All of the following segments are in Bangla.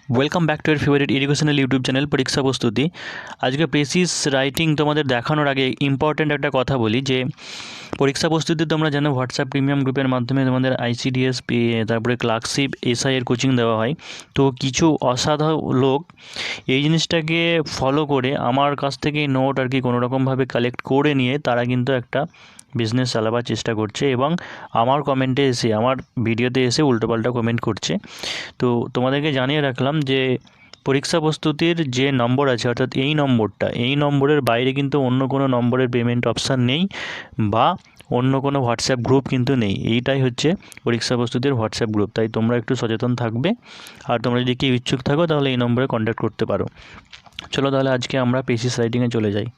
Welcome back to year favourite educational YouTube channel পরীক্ষা প্রস্তুতি। আজকে প্রেসিস রাইটিং তোমাদের দেখানোর আগে ইম্পর্ট্যান্ট একটা কথা বলি যে পরীক্ষা প্রস্তুতি তোমরা জানো হোয়াটসঅ্যাপ প্রিমিয়াম গ্রুপের মাধ্যমে তোমাদের আইসিডিএস তারপরে ক্লার্কশিপ এসআই এর কোচিং দেওয়া হয়। তো কিছু অসাধু লোক এই জিনিসটাকে ফলো করে আমার কাছ থেকে নোট আর কি কোনোরকমভাবে কালেক্ট করে নিয়ে তারা কিন্তু একটা বিজনেস চালাবার চেষ্টা করছে এবং আমার কমেন্টে এসে আমার ভিডিওতে এসে উল্টোপাল্টা কমেন্ট করছে। তো তোমাদেরকে জানিয়ে রাখলাম যে পরীক্ষা প্রস্তুতির যে নম্বর আছে অর্থাৎ এই নম্বরের বাইরে কিন্তু অন্য কোনো নম্বরের পেমেন্ট অপশান নেই বা অন্য কোনো হোয়াটসঅ্যাপ গ্রুপ কিন্তু নেই। এইটাই হচ্ছে পরীক্ষা প্রস্তুতির হোয়াটসঅ্যাপ গ্রুপ। তাই তোমরা একটু সচেতন থাকবে, আর তোমরা যদি কেউ ইচ্ছুক থাকো তাহলে এই নম্বরে কন্ট্যাক্ট করতে পারো। চলো তাহলে আজকে আমরা পেসিস রাইটিংয়ে চলে যাই।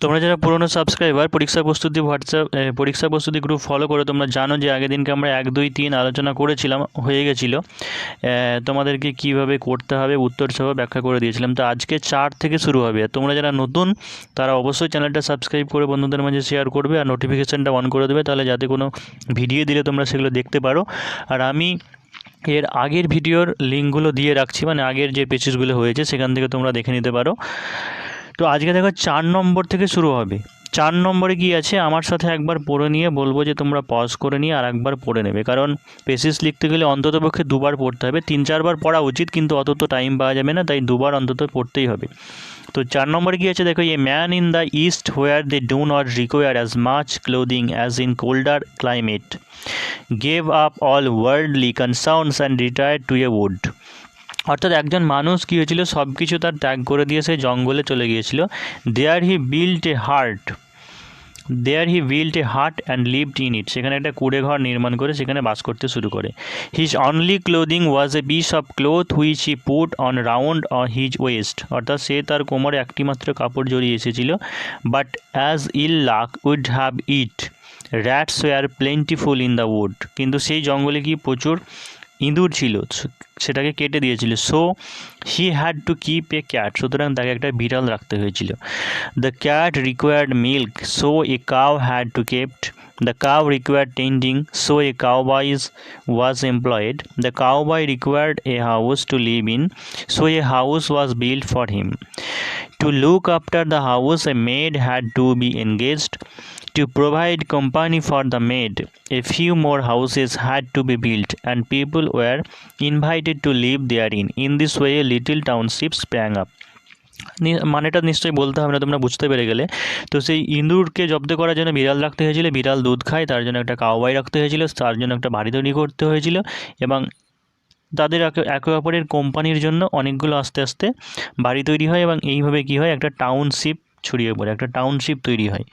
তোমরা যারা পুরনো সাবস্ক্রাইবার পরীক্ষা প্রস্তুতি গ্রুপ ফলো করে তোমরা জানো যে আগের দিনকে আমরা 1, 2, 3 আলোচনা করেছিলাম, হয়ে গেছিলো। তোমাদেরকে কিভাবে করতে হবে উত্তর সহ ব্যাখ্যা করে দিয়েছিলাম। তো আজকে 4 থেকে শুরু হবে। তোমরা যারা নতুন তারা অবশ্যই চ্যানেলটা সাবস্ক্রাইব করে বন্ধুদের মাঝে শেয়ার করবে আর নোটিফিকেশানটা অন করে দেবে, তাহলে যাতে কোনো ভিডিও দিলে তোমরা সেগুলো দেখতে পারো। আর আমি এর আগের ভিডিওর লিঙ্কগুলো দিয়ে রাখছি, মানে আগের যে পেজগুলো হয়েছে সেখান থেকে তোমরা দেখে নিতে পারো। তো আজকে দেখো 4 নম্বর থেকে শুরু হবে। 4 নম্বরে কী আছে আমার সাথে একবার পড়ে নিয়ে বলবো যে তোমরা পজ করে নিয়ে আর একবার পড়ে নেবে, কারণ পেসিস লিখতে গেলে অন্ততপক্ষে 2বার পড়তে হবে। 3-4 বার পড়া উচিত, কিন্তু অত তো টাইম পাওয়া যাবে না, তাই 2বার অন্তত পড়তেই হবে। তো 4 নম্বরে কী আছে দেখো, a man in the east where they do not require as much clothing as in colder climate gave up all worldly concerns and retired to a wood. অর্থাৎ একজন মানুষ কী হয়েছিল, সব কিছু তার ত্যাগ করে দিয়ে সে জঙ্গলে চলে গিয়েছিল। There he built a hut and lived in it. সেখানে একটা কুড়ে ঘর নির্মাণ করে সেখানে বাস করতে শুরু করে। His only clothing was a piece of cloth which he put on round his waist. অর্থাৎ সে তার কোমরে একটি মাত্র কাপড় জড়িয়ে এসেছিল। But as ill luck would have it rats were plentiful in the wood. কিন্তু সেই জঙ্গলে কি প্রচুর ইঁদুর ছিল, সেটাকে কেটে দিয়েছিল। So he had to keep A cat. সুতরাং তাকে একটা বিড়াল রাখতে হয়েছিল। The cat required milk, so a cow had to kept. The cow required trending, so A cowboy was employed. The cowboy required a house to live in, so a house was built for him. To look after the house, a maid had to be engaged. To provide company for the maid, a few more houses had to be built, and people were invited to live therein. In this way, a little township sprang up. মানেটা নিশ্চয়ই বলতে হবে না, তোমরা বুঝতে পেরে গেলে। তো সেই ইঁদুরকে জব্দ করার জন্য বিড়াল রাখতে হয়েছিল, বিড়াল দুধ খায় তার জন্য একটা কাউবয় রাখতে হয়েছিল, তার জন্য একটা বাড়ি তৈরি করতে হয়েছিল, এবং তাদের একে অপরের কোম্পানির জন্য অনেকগুলো আস্তে আস্তে বাড়ি তৈরি হয়, এবং এইভাবে কী হয়, একটা টাউনশিপ ছড়িয়ে পড়ে, একটা টাউনশিপ তৈরি হয়।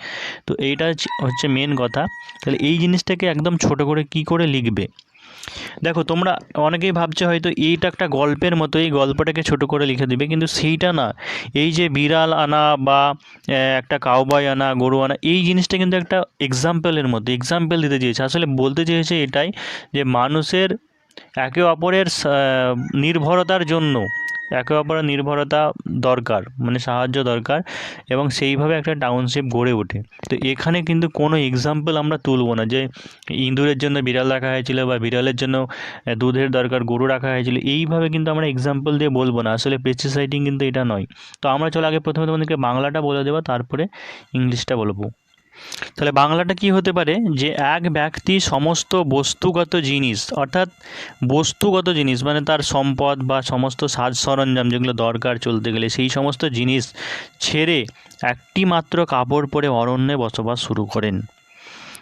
তো এইটা হচ্ছে মেন কথা। তাহলে এই জিনিসটাকে একদম ছোট করে কি করে লিখবে দেখো, তোমরা অনেকেই ভাবছো হয়তো এইটা একটা গল্পের মতো, এই গল্পটাকে ছোট করে লিখে দিবে, কিন্তু সেইটা না। এই যে বিড়াল আনা বা একটা কাউবয় আনা, গরু আনা, এই জিনিসটা কিন্তু একটা এক্সাম্পলের মতো, এক্সাম্পল দিতে চেয়েছে। আসলে বলতে চেয়েছে এটাই যে মানুষের একে অপরের নির্ভরতার জন্য একে অপরের নির্ভরতা দরকার, মানে সাহায্য দরকার, এবং সেইভাবে একটা টাউনশিপ গড়ে ওঠে। তো এখানে কিন্তু কোনো এক্সাম্পল আমরা তুলব না যে ইঁদুরের জন্য বিড়াল রাখা হয়েছিল বা বিড়ালের জন্য দুধের দরকার গরু রাখা হয়েছিল, এইভাবে কিন্তু আমরা এক্সাম্পল দিয়ে বলবো না। আসলে পেসিস রাইটিং কিন্তু এটা নয়। তো আমরা চলো আগে প্রথমে তোমাদেরকে বাংলাটা বলে দেবো, তারপরে ইংলিশটা বলবো। তাহলে বাংলাটা কি হতে পারে, যে এক ব্যক্তি সমস্ত বস্তুগত জিনিস, অর্থাৎ বস্তুগত জিনিস মানে তার সম্পদ বা সমস্ত সাজ সরঞ্জাম যেগুলো দরকার চলতে গেলে, সেই সমস্ত জিনিস ছেড়ে একটি মাত্র কাপড় পরে অরণ্যে বসবাস শুরু করেন।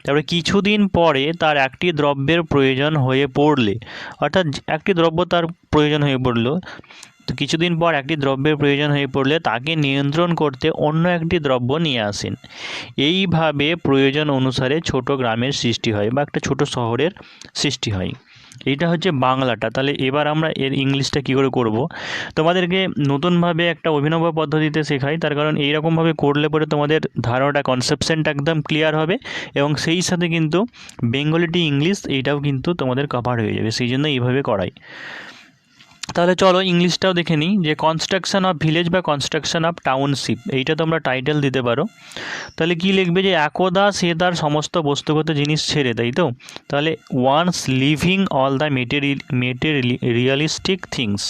তারপরে কিছুদিন পরে তার একটি দ্রব্যের প্রয়োজন হয়ে পড়লে, অর্থাৎ একটি দ্রব্য তার প্রয়োজন হয়ে পড়লো, তো কিছুদিন পর একটি দ্রব্যের প্রয়োজন হয়ে পড়লে তাকে নিয়ন্ত্রণ করতে অন্য একটি দ্রব্য নিয়ে আসেন। এইভাবে প্রয়োজন অনুসারে ছোট গ্রামের সৃষ্টি হয় বা একটা ছোট শহরের সৃষ্টি হয়। এইটা হচ্ছে বাংলাটা। তাহলে এবার আমরা এর ইংলিশটা কী করে করব, তোমাদেরকে নতুনভাবে একটা অভিনব পদ্ধতিতে শেখাই। তার কারণ এইরকমভাবে করলে পরে তোমাদের ধারণাটা, কনসেপশনটা একদম ক্লিয়ার হবে, এবং সেই সাথে কিন্তু বেঙ্গলি টু ইংলিশ এইটাও কিন্তু তোমাদের কভার হয়ে যাবে, সেই জন্য এইভাবে করাই। তাহলে চলো ইংলিশটাও দেখে নিই, যে কনস্ট্রাকশন অফ ভিলেজ বা কনস্ট্রাকশন অফ টাউনশিপ, এইটা তোমরা টাইটেল দিতে পারো। তাহলে কি লিখবে, যে একদা সে তার সমস্ত বস্তুগত জিনিস ছেড়ে, তাই তো, তাহলে once leaving all the materialistic things.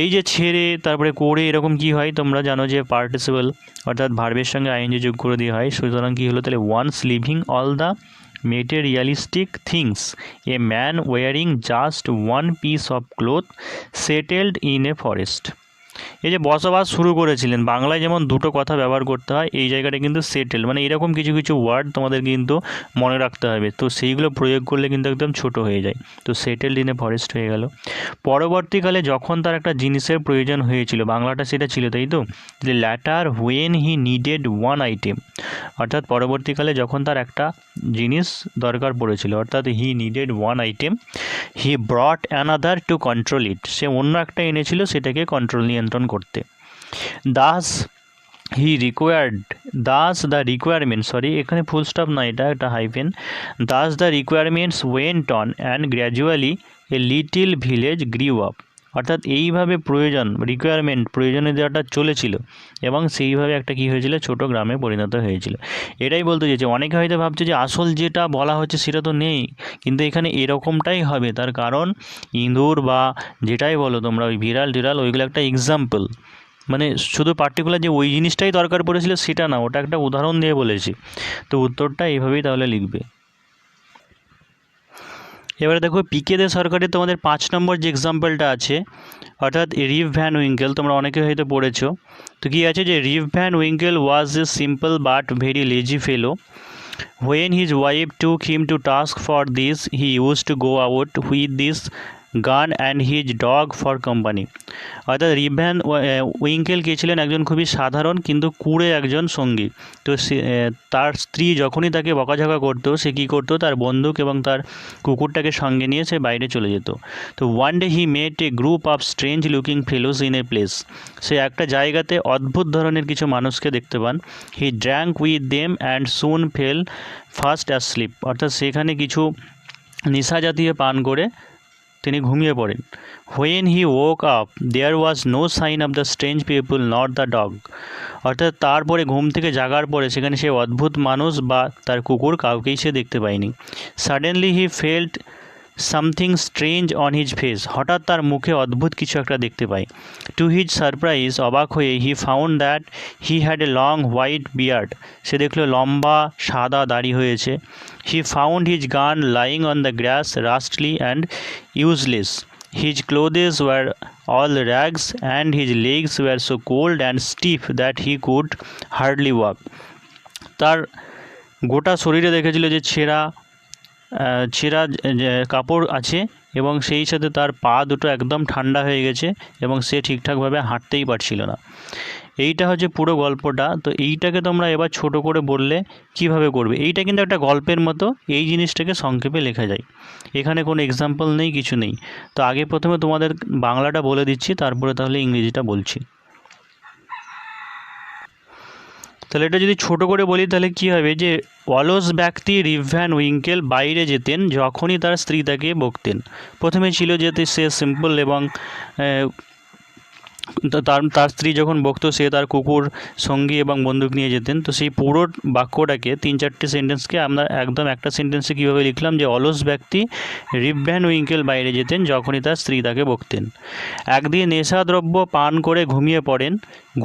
এই যে ছেড়ে তারপরে করে এরকম কি হয় তোমরা জানো যে পার্টিসিপল অর্থাৎ ভার্বের সঙ্গে আইএনজি যোগ করে দেওয়া হয়, সুতরাং কি হলো, তাহলে once leaving all the materialistic things, a man wearing just one piece of cloth settled in a forest। এই যে বসবাস শুরু করেছিলেন, বাংলায় যেমন দুটো কথা ব্যবহার করতে হয়, এই জায়গাটা কিন্তু সেটেল, মানে এরকম কিছু কিছু ওয়ার্ড তোমাদের কিন্তু মনে রাখতে হবে, তো সেইগুলো প্রয়োগ করলে কিন্তু একদম ছোট হয়ে যায়। তো সেটেলড ইন এ ফরেস্ট হয়ে গেল। পরবর্তীকালে যখন তার একটা জিনিসের প্রয়োজন হয়েছিল, বাংলাটা সেটা ছিল, তাই তো, যে later when he needed one item, অর্থাৎ পরবর্তীকালে যখন তার একটা জিনিস দরকার পড়েছিল, অর্থাৎ he needed one item, he brought another to control it, সে অন্য একটা এনেছিল সেটাকে কন্ট্রোল নিয়ন্ত্রণ করতে। Thus he required, thus the requirement, sorry এখানে ফুল স্টপ না, এটা একটা hyphen, thus the requirements went on and gradually a little village grew up, অর্থাৎ এইভাবে প্রয়োজনে দেওয়াটা চলেছিল এবং সেইভাবে একটা কী হয়েছিল, ছোট গ্রামে পরিণত হয়েছিল। এটাই বলতে চাইছে, অনেকে হয়তো ভাবছে যে আসল যেটা বলা হচ্ছে সেটা তো নেই, কিন্তু এখানে এরকমটাই হবে, তার কারণ ইঁদুর বা যেটাই বলো তোমরা, ওই বিড়াল টিড়াল, ওইগুলো একটা এক্সাম্পল, মানে শুধু পার্টিকুলার যে ওই জিনিসটাই দরকার পড়েছিল সেটা না, ওটা একটা উদাহরণ দিয়ে বলেছি। তো উত্তরটা এইভাবেই তাহলে লিখবে। এবারে দেখো পিকে দে সরকারি তোমাদের 5 নম্বর যে এক্সাম্পলটা আছে, অর্থাৎ রিভ ভ্যান উইঙ্কেল, তোমরা অনেকে হয়তো পড়েছো। তো কী আছে, যে Reeve Van Winkle was a simple but very lazy fellow. When his wife took him to task for this, he used to go out with this gun and his dog for company। অর্থাৎ রিভ ভ্যান উইঙ্কেল কে ছিলেন একজন খুবই সাধারণ কিন্তু কুঁড়ে একজন সঙ্গী। তো সে তার স্ত্রী যখনই তাকে বকাঝকা করতো, সে কী করতো, তার বন্দুক এবং তার কুকুরটাকে সঙ্গে নিয়ে সে বাইরে চলে যেত। তো one day he met a group of strange looking fellows in a place, সে একটা জায়গাতে অদ্ভুত ধরনের কিছু মানুষকে দেখতে পান। He drank with them and soon fell fast asleep, অর্থাৎ সেখানে কিছু নেশা জাতীয় পান করে তিনি ঘুমিয়ে পড়েন। When he woke up there was no sign of the strange people not the dog, অর্থাৎ তারপরে ঘুম থেকে জাগার পরে সেখানে সে অদ্ভুত মানুষ বা তার কুকুর কাউকেই সে দেখতে পায়নি। Suddenly he felt something strange on his face, হঠাৎ তার মুখে অদ্ভুত কিছু একটা দেখতে পায়। টু হিজ সারপ্রাইজ, অবাক হয়ে, he found that he had a long white beard, সে দেখলো লম্বা সাদা দাড়ি হয়েছে। He found his gun lying on the grass rustily and useless. His clothes were all rags and his legs were so cold and stiff that he could hardly walk। তার গোটা শরীরে দেখেছিল যে ছেঁড়া কাপড় আছে এবং সেই সাথে তার পা দুটো একদম ঠান্ডা হয়ে গেছে এবং সে ঠিকঠাকভাবে হাঁটতেই পারছিল না। এইটা হচ্ছে পুরো গল্পটা। তো এইটাকে তোমরা এবার ছোট করে বললে কিভাবে করবে, এইটা কিন্তু একটা গল্পের মতো, এই জিনিসটাকে সংক্ষেপে লেখা যায়, এখানে কোনো এক্সাম্পল নেই, কিছু নেই। তো আগে প্রথমে তোমাদের বাংলাটা বলে দিচ্ছি, তারপরে তাহলে ইংরেজিটা বলছি। তাহলে এটা যদি ছোট করে বলি তাহলে কী হবে, যে অলস ব্যক্তি রিভ ভ্যান উইঙ্কেল বাইরে যেতেন যখনই তার স্ত্রী তাকে বকতেন। প্রথমে ছিল যে সে সিম্পল এবং তার স্ত্রী যখন বকতো সে তার কুকুর সঙ্গী এবং বন্দুক নিয়ে যেতেন। তো সেই পুরো বাক্যটাকে 3-4টে সেন্টেন্সকে আমরা একদম একটা সেন্টেন্সে কীভাবে লিখলাম, যে অলস ব্যক্তি রিভ ভ্যান উইঙ্কেল বাইরে যেতেন যখনই তার স্ত্রী তাকে বকতেন। একদিন নেশাদ্রব্য পান করে ঘুমিয়ে পড়েন,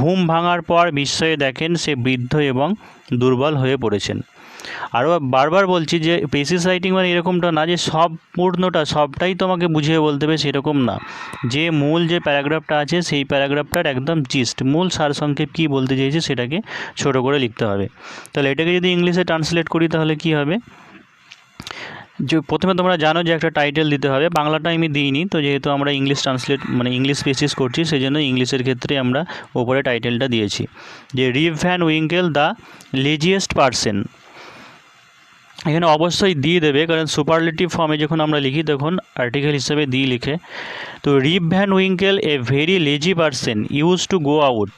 ঘুম ভাঙার পর বিস্ময়ে দেখেন সে বৃদ্ধ এবং দুর্বল হয়ে পড়েছেন। আরও বারবার বলছি যে পেসিস রাইটিং মানে এরকমটা না যে সবটাই তোমাকে বুঝিয়ে বলতে হবে, সেরকম না। যে মূল যে প্যারাগ্রাফটা আছে সেই প্যারাগ্রাফটার একদম জিস্ট, মূল সারসংক্ষেপ কী বলতে চাইছে সেটাকে ছোট করে লিখতে হবে। তাহলে এটাকে যদি ইংলিশে ট্রান্সলেট করি তাহলে কি হবে, যে প্রথমে তোমরা জানো যে একটা টাইটেল দিতে হবে, বাংলাটা আমি দিইনি, তো যেহেতু আমরা ইংলিশ ট্রান্সলেট মানে ইংলিশ বেসিস করছি সেই জন্য ইংলিশের ক্ষেত্রে আমরা ওপরে টাইটেলটা দিয়েছি, যে Reeve Van Winkle the লেজিয়েস্ট person. এখানে অবশ্যই দিয়ে দেবে, কারণ সুপারলেটিভ ফর্মে যখন আমরা লিখি তখন আর্টিকেল হিসেবে দিয়ে লিখে। তো Reeve Van Winkle a very lazy person use to go out,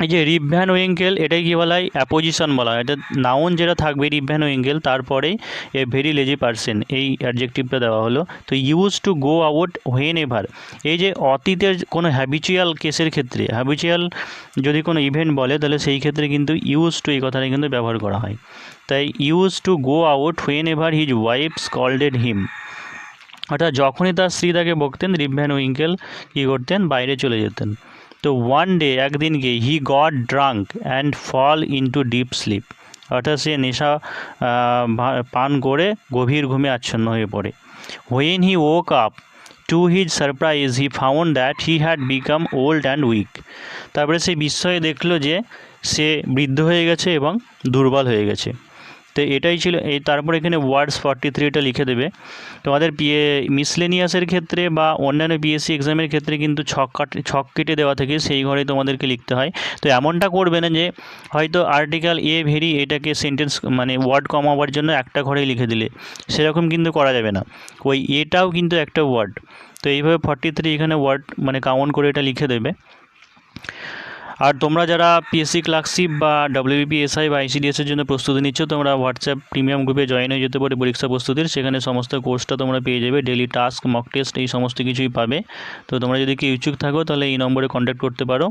এই যে রিপ ভ্যান উইঙ্কেল এটাই কি বলা হয়, অ্যাপোজিশন বলা হয়। এটা নাউন যেটা থাকবে রিপ ভ্যান উইঙ্কেল, তারপরেই এ ভেরি লেজি পারসন এই অ্যাডজেক্টিভটা দেওয়া হলো। তো use to go out when ever, এই যে অতীতের কোনো হ্যাবিচুয়াল কেসের ক্ষেত্রে, হ্যাবিচুয়াল যদি কোনো ইভেন্ট বলে তাহলে সেই ক্ষেত্রে কিন্তু ইউজ টু এই কথাটা কিন্তু ব্যবহার করা হয়। তাই use to go out whenever his wife scolded him, অর্থাৎ যখনই তার স্ত্রী তাকে বকতেন রিপ ভ্যান উইঙ্কেল কী করতেন, বাইরে চলে যেতেন। তো ওয়ান ডে, একদিনকে, he got drunk and fall into deep sleep, অর্থাৎ সে নেশা পান করে গভীর ঘুমে আচ্ছন্ন হয়ে পড়ে। When he woke up to his surprise he found that he had become old and weak, তারপরে সে বিস্ময়ে দেখলো যে সে বৃদ্ধ হয়ে গেছে এবং দুর্বল হয়ে গেছে। তো এটাই ছিল এই। তারপর এখানে ওয়ার্ডস 43টা লিখে দেবে। তোমাদের মিসলেনিয়াসের ক্ষেত্রে বা অন্যান্য পিএসসি এক্সামের ক্ষেত্রে কিন্তু ছক কেটে দেওয়া থাকে, সেই ঘরে তোমাদেরকে লিখতে হয়। তো এমনটা করবে না যে হয়তো আর্টিকেল এ ভেরি এটাকে সেন্টেন্স মানে ওয়ার্ড কমাবার জন্য একটা ঘরেই লিখে দিলে, সেরকম কিন্তু করা যাবে না। ওই এটাও কিন্তু একটা ওয়ার্ড। তো এইভাবে 43 এখানে ওয়ার্ড মানে কাউন্ট করে এটা লিখে দেবে। আর তোমরা যারা পিএসসি ক্লার্কশিপ বা WBPSI বা ICDS-এর জন্য প্রস্তুতি নিচ্ছ, তোমরা হোয়াটসঅ্যাপ প্রিমিয়াম গ্রুপে জয়েন হয়ে যেতে পারে পরীক্ষা প্রস্তুতির। সেখানে সমস্ত কোর্সটা তোমরা পেয়ে যাবে, ডেলি টাস্ক, মক টেস্ট, এই সমস্ত কিছুই পাবে। তো তোমরা যদি কেউ ইচ্ছুক থাকো তাহলে এই নম্বরে কন্ট্যাক্ট করতে পারো।